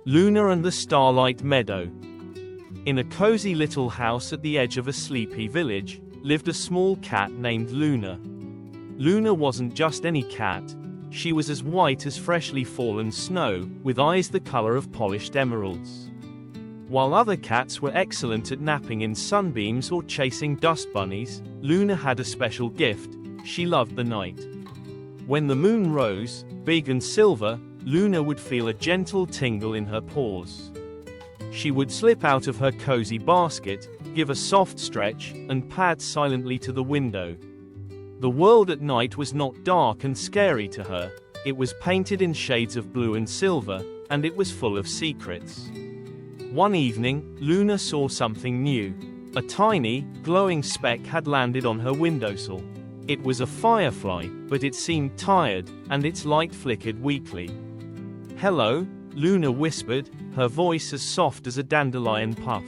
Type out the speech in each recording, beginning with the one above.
Luna and the Starlight Meadow. In a cozy little house at the edge of a sleepy village, lived a small cat named Luna. Luna wasn't just any cat. She was as white as freshly fallen snow, with eyes the color of polished emeralds. While other cats were excellent at napping in sunbeams or chasing dust bunnies, Luna had a special gift: she loved the night. When the moon rose, big and silver, Luna would feel a gentle tingle in her paws. She would slip out of her cozy basket, give a soft stretch, and pad silently to the window. The world at night was not dark and scary to her. It was painted in shades of blue and silver, and it was full of secrets. One evening, Luna saw something new. A tiny, glowing speck had landed on her windowsill. It was a firefly, but it seemed tired, and its light flickered weakly. "Hello," Luna whispered, her voice as soft as a dandelion puff.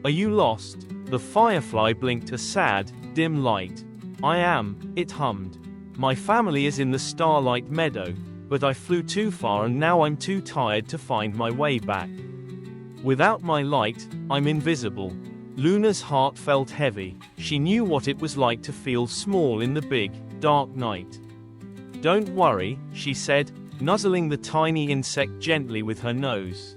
"Are you lost?" The firefly blinked a sad, dim light. "I am," it hummed. "My family is in the Starlight Meadow, but I flew too far and now I'm too tired to find my way back. Without my light, I'm invisible." Luna's heart felt heavy. She knew what it was like to feel small in the big, dark night. "Don't worry," she said, nuzzling the tiny insect gently with her nose.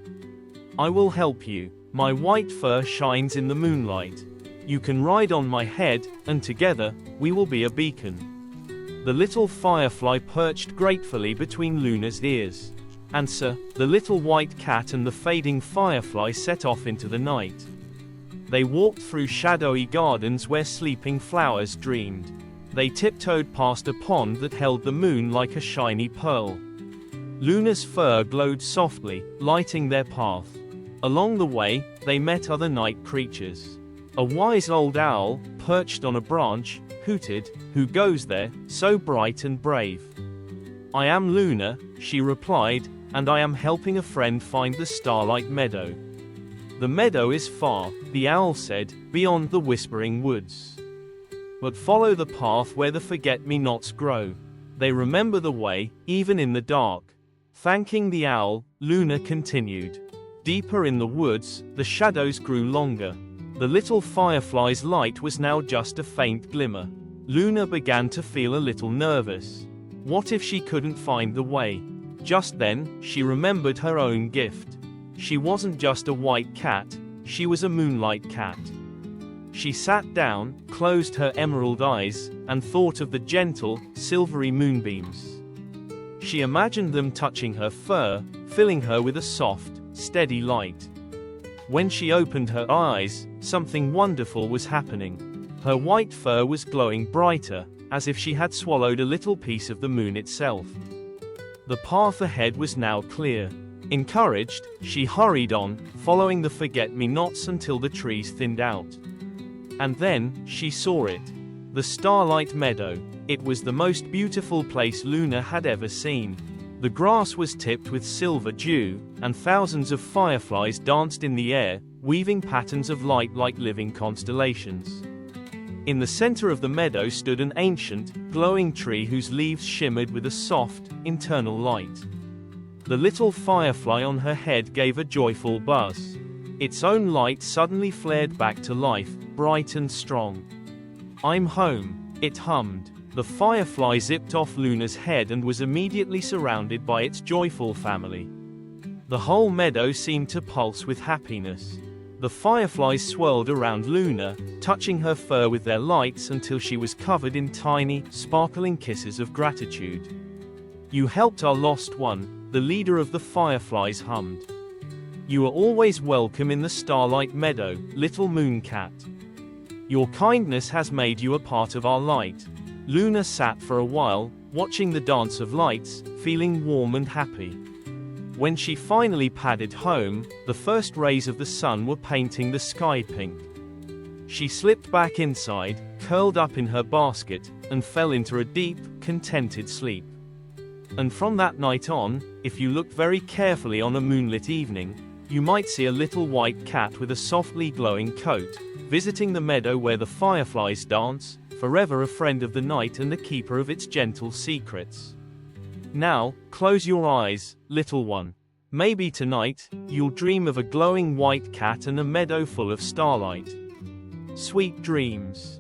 "I will help you. My white fur shines in the moonlight. You can ride on my head, and together, we will be a beacon." The little firefly perched gratefully between Luna's ears. "Answer," the little white cat and the fading firefly set off into the night. They walked through shadowy gardens where sleeping flowers dreamed. They tiptoed past a pond that held the moon like a shiny pearl. Luna's fur glowed softly, lighting their path. Along the way, they met other night creatures. A wise old owl, perched on a branch, hooted, "Who goes there, so bright and brave?" "I am Luna," she replied, "and I am helping a friend find the Starlight Meadow." "The meadow is far," the owl said, "beyond the whispering woods. But follow the path where the forget-me-nots grow. They remember the way, even in the dark." Thanking the owl, Luna continued. Deeper in the woods, the shadows grew longer. The little firefly's light was now just a faint glimmer. Luna began to feel a little nervous. What if she couldn't find the way? Just then, she remembered her own gift. She wasn't just a white cat, she was a moonlight cat. She sat down, closed her emerald eyes, and thought of the gentle, silvery moonbeams. She imagined them touching her fur, filling her with a soft, steady light. When she opened her eyes, something wonderful was happening. Her white fur was glowing brighter, as if she had swallowed a little piece of the moon itself. The path ahead was now clear. Encouraged, she hurried on, following the forget-me-nots until the trees thinned out. And then, she saw it. The Starlight Meadow. It was the most beautiful place Luna had ever seen. The grass was tipped with silver dew, and thousands of fireflies danced in the air, weaving patterns of light like living constellations. In the center of the meadow stood an ancient, glowing tree whose leaves shimmered with a soft, internal light. The little firefly on her head gave a joyful buzz. Its own light suddenly flared back to life, bright and strong. "I'm home," it hummed. The firefly zipped off Luna's head and was immediately surrounded by its joyful family. The whole meadow seemed to pulse with happiness. The fireflies swirled around Luna, touching her fur with their lights until she was covered in tiny, sparkling kisses of gratitude. "You helped our lost one," the leader of the fireflies hummed. "You are always welcome in the Starlight Meadow, little moon cat. Your kindness has made you a part of our light." Luna sat for a while, watching the dance of lights, feeling warm and happy. When she finally padded home, the first rays of the sun were painting the sky pink. She slipped back inside, curled up in her basket, and fell into a deep, contented sleep. And from that night on, if you looked very carefully on a moonlit evening, you might see a little white cat with a softly glowing coat, visiting the meadow where the fireflies dance, forever a friend of the night and the keeper of its gentle secrets. Now, close your eyes, little one. Maybe tonight, you'll dream of a glowing white cat and a meadow full of starlight. Sweet dreams.